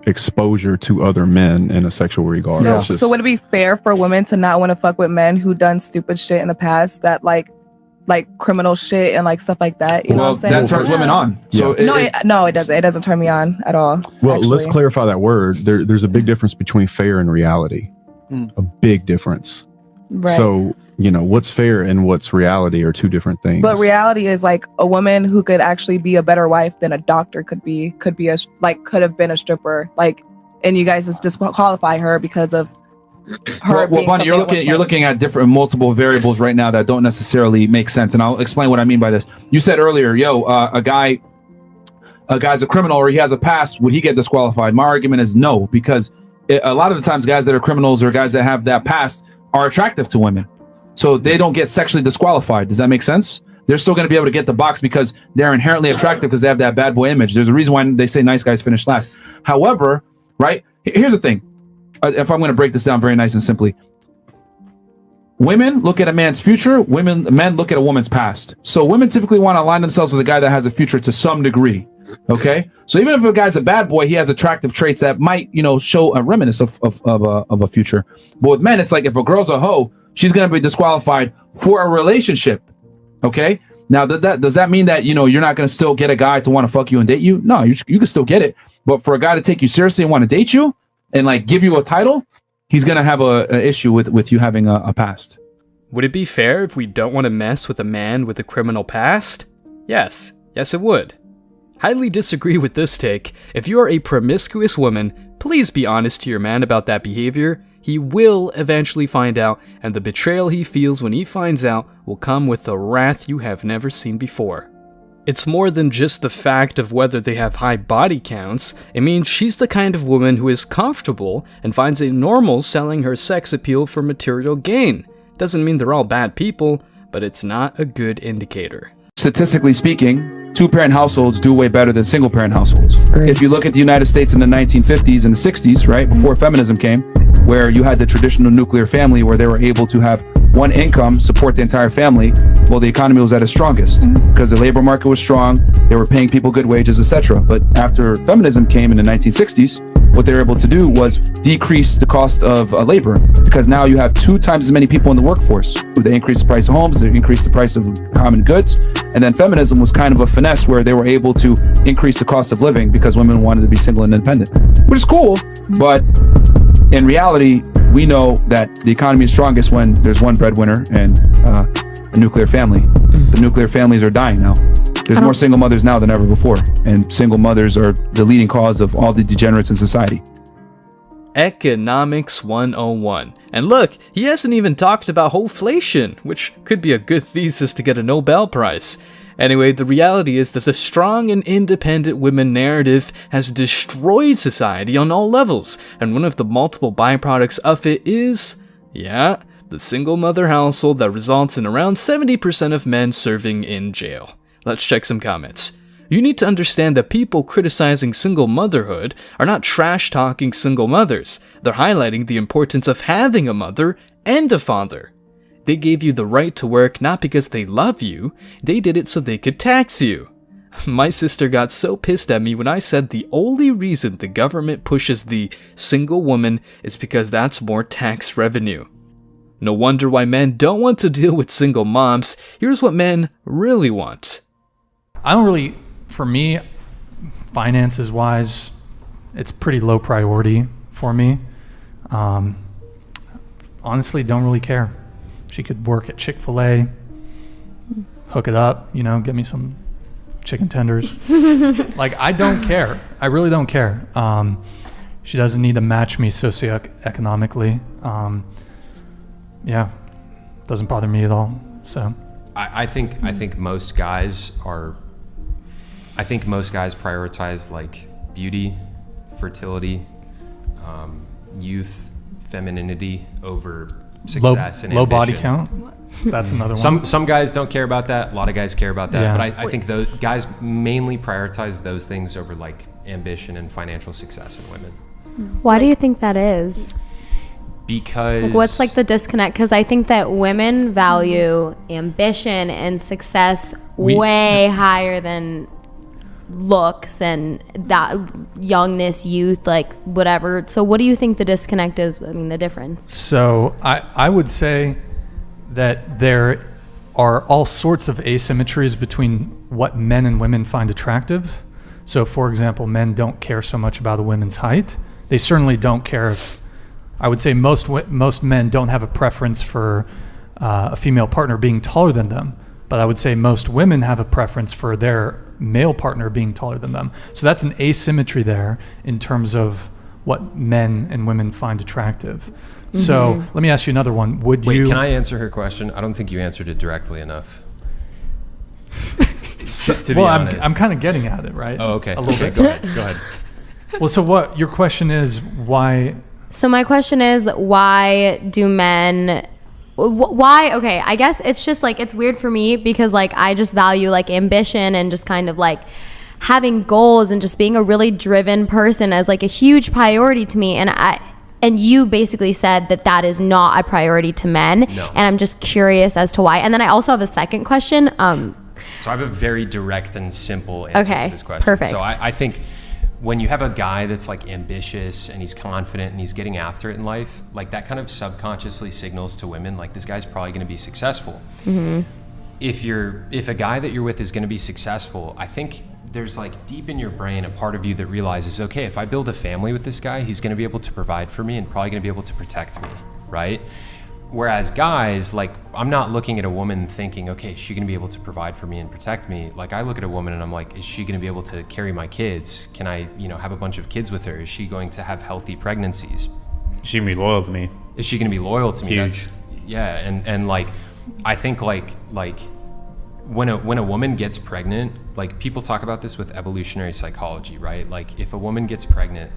exposure to other men in a sexual regard. So would it be fair for women to not want to fuck with men who done stupid shit in the past, that like criminal shit and like stuff like that? You know what I'm saying? That turns women on. So it doesn't. It doesn't turn me on at all. Well, let's clarify that word. There's a big difference between fair and reality. A big difference. Right. So, you know, what's fair and what's reality are two different things. But reality is like a woman who could actually be a better wife than a doctor could have been a stripper, like, and you guys just disqualify her because of her. Well, Bonnie, you're looking at different multiple variables right now that don't necessarily make sense, and I'll explain what I mean by this. You said earlier, a guy's a criminal or he has a past, would he get disqualified? My argument is no, because a lot of the times guys that are criminals or guys that have that past are attractive to women, so they don't get sexually disqualified. Does that make sense? They're still going to be able to get the box because they're inherently attractive, because they have that bad boy image. There's a reason why they say nice guys finish last. However, right, here's the thing. If I'm going to break this down very nice and simply, women look at a man's future, men look at a woman's past. So women typically want to align themselves with a guy that has a future to some degree. Okay, so even if a guy's a bad boy, he has attractive traits that might, show a reminiscence of a future. But with men, it's like if a girl's a hoe, she's going to be disqualified for a relationship. Okay, now does that mean that you're not going to still get a guy to want to fuck you and date you? No, you can still get it. But for a guy to take you seriously and want to date you and like give you a title, he's going to have a issue with you having a past. Would it be fair if we don't want to mess with a man with a criminal past? Yes it would. Highly disagree with this take. If you are a promiscuous woman, please be honest to your man about that behavior. He will eventually find out, and the betrayal he feels when he finds out will come with a wrath you have never seen before. It's more than just the fact of whether they have high body counts. It means she's the kind of woman who is comfortable and finds it normal selling her sex appeal for material gain. Doesn't mean they're all bad people, but it's not a good indicator. Statistically speaking, two-parent households do way better than single-parent households. If you look at the United States in the 1950s and the 60s, right, before feminism came, where you had the traditional nuclear family where they were able to have one income support the entire family, well, the economy was at its strongest because the labor market was strong, they were paying people good wages, etc. But after feminism came in the 1960s, what they were able to do was decrease the cost of labor, because now you have 2 times as many people in the workforce. They increased the price of homes, they increased the price of common goods, and then feminism was kind of a finesse where they were able to increase the cost of living because women wanted to be single and independent, which is cool, but in reality, we know that the economy is strongest when there's one breadwinner and a nuclear family. The nuclear families are dying now. There's more single mothers now than ever before, and single mothers are the leading cause of all the degenerates in society. Economics 101. And look, he hasn't even talked about wholeflation, which could be a good thesis to get a Nobel Prize. Anyway, the reality is that the strong and independent women narrative has destroyed society on all levels, and one of the multiple byproducts of it is, the single mother household that results in around 70% of men serving in jail. Let's check some comments. You need to understand that people criticizing single motherhood are not trash-talking single mothers. They're highlighting the importance of having a mother and a father. They gave you the right to work not because they love you, they did it so they could tax you. My sister got so pissed at me when I said the only reason the government pushes the single woman is because that's more tax revenue. No wonder why men don't want to deal with single moms. Here's what men really want. For me, finances wise, it's pretty low priority for me. Honestly, don't really care. She could work at Chick-fil-A, hook it up, get me some chicken tenders. I don't care. I really don't care. She doesn't need to match me socioeconomically. Doesn't bother me at all. So I think most guys prioritize beauty, fertility, youth, femininity over success and low ambition. body count. That's another one. Some guys don't care about that. A lot of guys care about that. Yeah. But I think those guys mainly prioritize those things over ambition and financial success in women. Why do you think that is? Because what's the disconnect? Because I think that women value ambition and success way higher than looks and that youngness, youth, whatever. So what do you think the disconnect is? The difference. So I would say that there are all sorts of asymmetries between what men and women find attractive. So for example, men don't care so much about a woman's height. They certainly don't care if, I would say most men don't have a preference for a female partner being taller than them. But I would say most women have a preference for their male partner being taller than them. So that's an asymmetry there in terms of what men and women find attractive. Mm-hmm. So let me ask you another one. Can I answer her question? I don't think you answered it directly enough. To be honest. I'm kind of getting at it, right? Oh, okay. A little bit. Go ahead. Well, so what your question is, why? So my question is, why do men... Why? Okay, I guess it's just it's weird for me because I just value ambition and just kind of having goals and just being a really driven person as a huge priority to me. And you basically said that is not a priority to men. No. And I'm just curious as to why. And then I also have a second question. So I have a very direct and simple answer to this question. Perfect. So I think when you have a guy that's ambitious and he's confident and he's getting after it in life, that kind of subconsciously signals to women this guy's probably going to be successful. Mm-hmm. If a guy that you're with is going to be successful, I think there's deep in your brain a part of you that realizes, okay, if I build a family with this guy, he's going to be able to provide for me and probably going to be able to protect me, right? Whereas guys, I'm not looking at a woman thinking, okay, is she going to be able to provide for me and protect me? I look at a woman and I'm like, is she going to be able to carry my kids? Can I, have a bunch of kids with her? Is she going to have healthy pregnancies? Is she going to be loyal to me? Is she going to be loyal to me? Huge. And I think when a woman gets pregnant, people talk about this with evolutionary psychology, right? If a woman gets pregnant,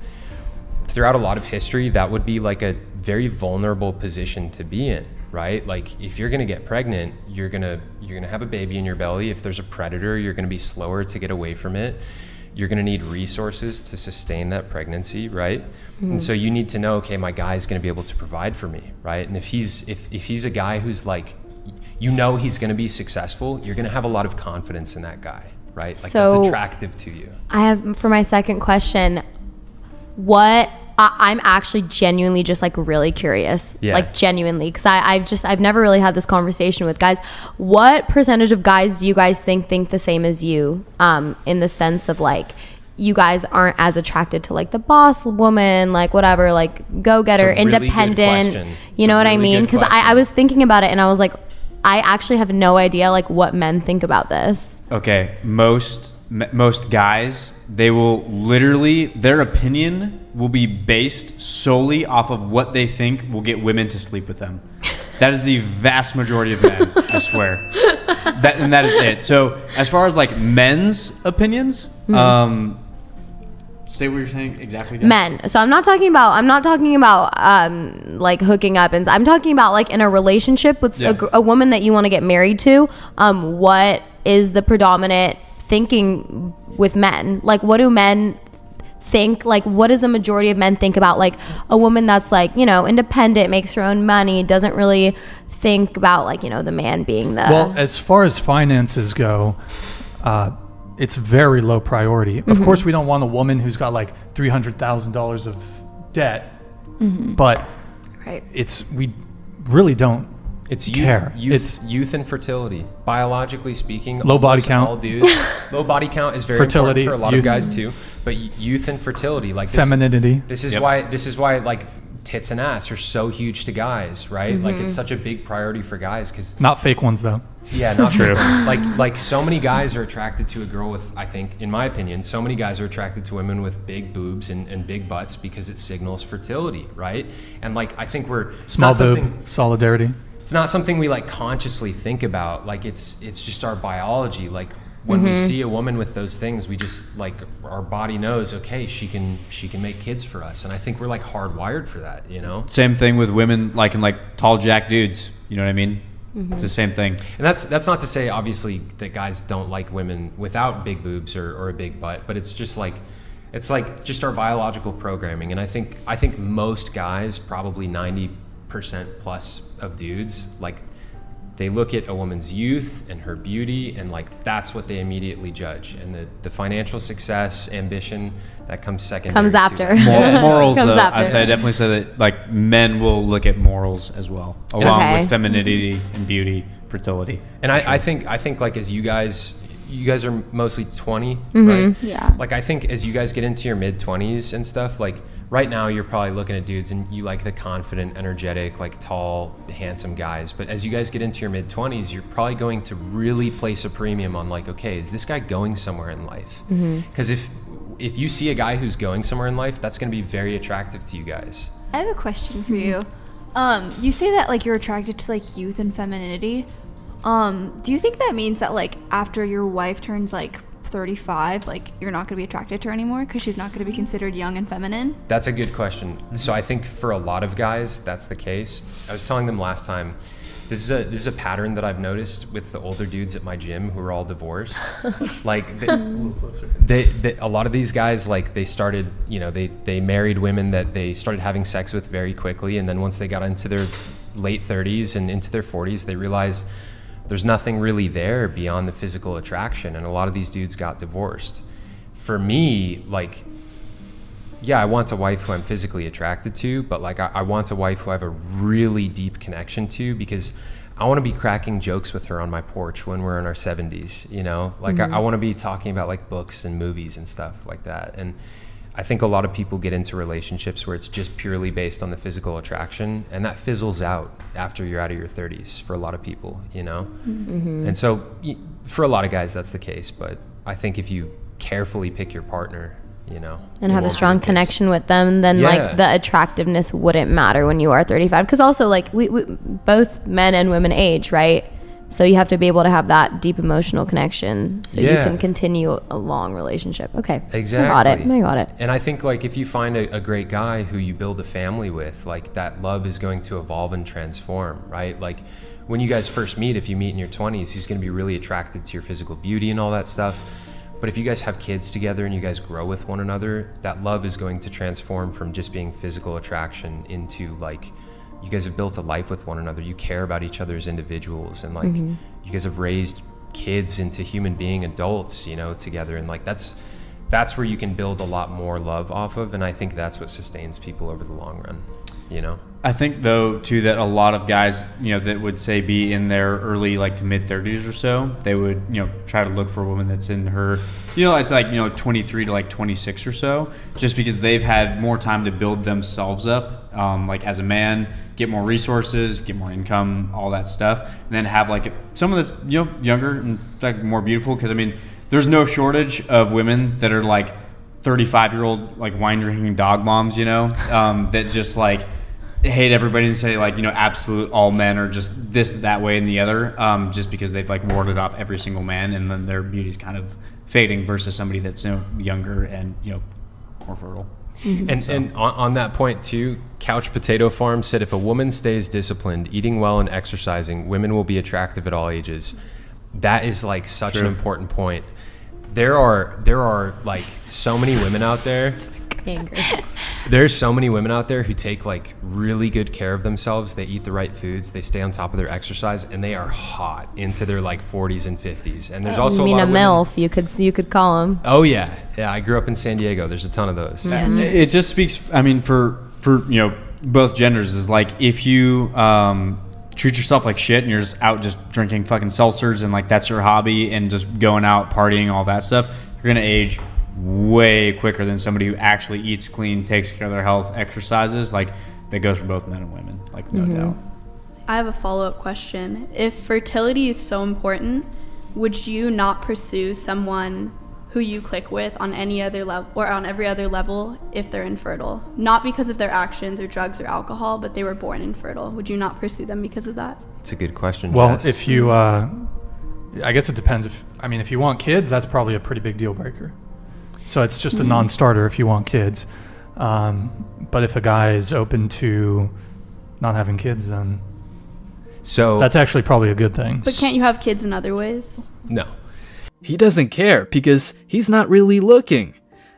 throughout a lot of history, that would be a very vulnerable position to be in, right? If you're gonna get pregnant, you're gonna have a baby in your belly. If there's a predator, you're gonna be slower to get away from it. You're gonna need resources to sustain that pregnancy, right? Mm-hmm. And so you need to know, okay, my guy's gonna be able to provide for me, right? And if he's a guy who's he's gonna be successful, you're gonna have a lot of confidence in that guy, right? That's attractive to you. I have, for my second question, I'm actually genuinely just really curious, genuinely, because I've never really had this conversation with guys. What percentage of guys do you guys think the same as you, in the sense of you guys aren't as attracted to the boss woman, whatever, go-getter, really independent, you know what I mean? Because I was thinking about it and I was I actually have no idea what men think about this. Okay, most guys, they will literally, their opinion will be based solely off of what they think will get women to sleep with them. That is the vast majority of men, I swear. That is it. So as far as like men's opinions, say what you're saying exactly. Jen. Men. So I'm not talking about like hooking up, and I'm talking about like in a relationship with a woman that you want to get married to. What is the predominant thinking with men? Like, what do men think? Like, what does the majority of men think about like a woman that's like, you know, independent, makes her own money, doesn't really think about like, you know, the man being the... Well, as far as finances go, it's very low priority. Of course, we don't want a woman who's got like $300,000 of debt, but we really don't care. It's youth and fertility. Biologically speaking, low body count. All dudes, low body count is very fertility, important for a lot of guys too. But youth and fertility, like this, femininity. This is why like tits and ass are so huge to guys, right? Like it's such a big priority for guys because not fake ones though. Yeah, not true. Like so many guys are attracted to a girl with, I think, in my opinion, so many guys are attracted to women with big boobs and big butts because it signals fertility, right? And like I think small boob solidarity. It's not something we like consciously think about. Like it's just our biology. Like when we see a woman with those things, we just like our body knows, okay, she can make kids for us. And I think we're like hardwired for that, you know? Same thing with women like in like tall jack dudes. You know what I mean? It's the same thing. And that's not to say obviously that guys don't like women without big boobs or a big butt, but it's just like just our biological programming. And I think most guys, probably 90% plus of dudes, like they look at a woman's youth and her beauty and like that's what they immediately judge. And the financial success, ambition, that comes second. Comes after. Morals, comes after. I'd definitely say that like men will look at morals as well, along with femininity and beauty, fertility. And I think like as you guys are mostly 20, right? Yeah. Like I think as you guys get into your mid 20s and stuff, like right now you're probably looking at dudes and you like the confident, energetic, like tall, handsome guys. But as you guys get into your mid 20s, you're probably going to really place a premium on like, okay, is this guy going somewhere in life? Because if you see a guy who's going somewhere in life, that's going to be very attractive to you guys. I have a question for you. You say that like you're attracted to like youth and femininity. Do you think that means that like after your wife turns like 35, like you're not going to be attracted to her anymore because she's not going to be considered young and feminine? That's a good question. So I think for a lot of guys, that's the case. I was telling them last time, this is a pattern that I've noticed with the older dudes at my gym who are all divorced. Like a lot of these guys, like they started, you know, they married women that they started having sex with very quickly, and then once they got into their late 30s and into their 40s, they realized there's nothing really there beyond the physical attraction, and a lot of these dudes got divorced. For me, like, yeah, I want a wife who I'm physically attracted to, but like I want a wife who I have a really deep connection to, because I want to be cracking jokes with her on my porch when we're in our 70s, you know? Like I want to be talking about like books and movies and stuff like that. And I think a lot of people get into relationships where it's just purely based on the physical attraction, and that fizzles out after you're out of your 30s for a lot of people, you know? And so for a lot of guys, that's the case. But I think if you carefully pick your partner, you know, and have a strong connection with them, then like the attractiveness wouldn't matter when you are 35. Because also like we both men and women age, right? So you have to be able to have that deep emotional connection so you can continue a long relationship. Okay. Exactly. I got it. And I think like if you find a great guy who you build a family with, like that love is going to evolve and transform, right? Like when you guys first meet, if you meet in your 20s, he's going to be really attracted to your physical beauty and all that stuff. But if you guys have kids together and you guys grow with one another, that love is going to transform from just being physical attraction into like, you guys have built a life with one another. You care about each other as individuals, and like you guys have raised kids into human being adults, you know, together. And like that's where you can build a lot more love off of. And I think that's what sustains people over the long run, you know? I think though too that a lot of guys, you know, that would say be in their early like to mid 30s or so, they would, you know, try to look for a woman that's in her, you know, it's like, you know, 23 to like 26 or so, just because they've had more time to build themselves up, like as a man, get more resources, get more income, all that stuff, and then have like some of this, you know, younger and like more beautiful. Because I mean, there's no shortage of women that are like 35-year-old like wine drinking dog moms, you know, that just like hate everybody and say like, absolute all men are just this, that way, and the other, just because they've like warded off every single man, and then their beauty's kind of fading versus somebody that's younger and more fertile. And on that point too, Couch Potato Farm said if a woman stays disciplined, eating well and exercising, women will be attractive at all ages. That is like such an important point. There are like so many women out there. There's so many women out there who take like really good care of themselves. They eat the right foods. They stay on top of their exercise, and they are hot into their like 40s and 50s. And there's also you mean a lot of MILF? You could call them. Oh yeah. I grew up in San Diego. There's a ton of those. It just speaks. I mean, for both genders is like if you treat yourself like shit and you're just out just drinking fucking seltzers and like that's your hobby and just going out partying, all that stuff, you're gonna age way quicker than somebody who actually eats clean, takes care of their health, exercises. Like that goes for both men and women, like no doubt. I have a follow-up question. If fertility is so important, would you not pursue someone who you click with on any other level or on every other level if they're infertile? Not because of their actions or drugs or alcohol, but they were born infertile. Would you not pursue them because of that? It's a good question. Well, Jess. if you, I guess it depends. If you want kids, that's probably a pretty big deal breaker. So it's just a non-starter if you want kids. But if a guy is open to not having kids, then that's actually probably a good thing. But can't you have kids in other ways? No. He doesn't care because he's not really looking.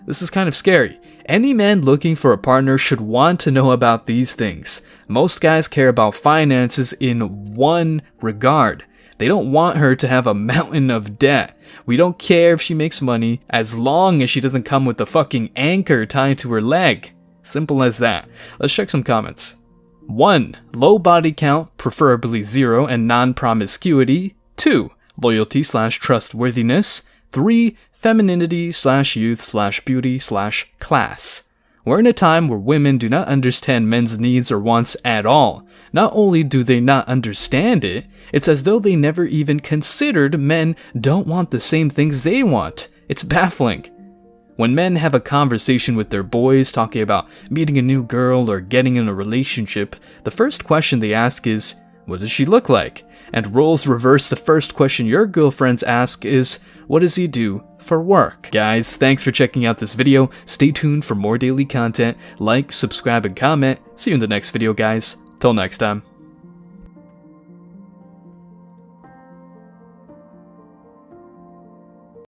This is kind of scary. Any man looking for a partner should want to know about these things. Most guys care about finances in one regard. They don't want her to have a mountain of debt. We don't care if she makes money as long as she doesn't come with a fucking anchor tied to her leg. Simple as that. Let's check some comments. 1. Low body count, preferably 0 and non-promiscuity. 2. Loyalty/trustworthiness. 3. Femininity/youth/beauty/class. We're in a time where women do not understand men's needs or wants at all. Not only do they not understand it, it's as though they never even considered men don't want the same things they want. It's baffling. When men have a conversation with their boys talking about meeting a new girl or getting in a relationship, the first question they ask is, what does she look like? And roles reverse, the first question your girlfriends ask is, what does he do for work? Guys, thanks for checking out this video. Stay tuned for more daily content. Like, subscribe, and comment. See you in the next video, guys. Till next time.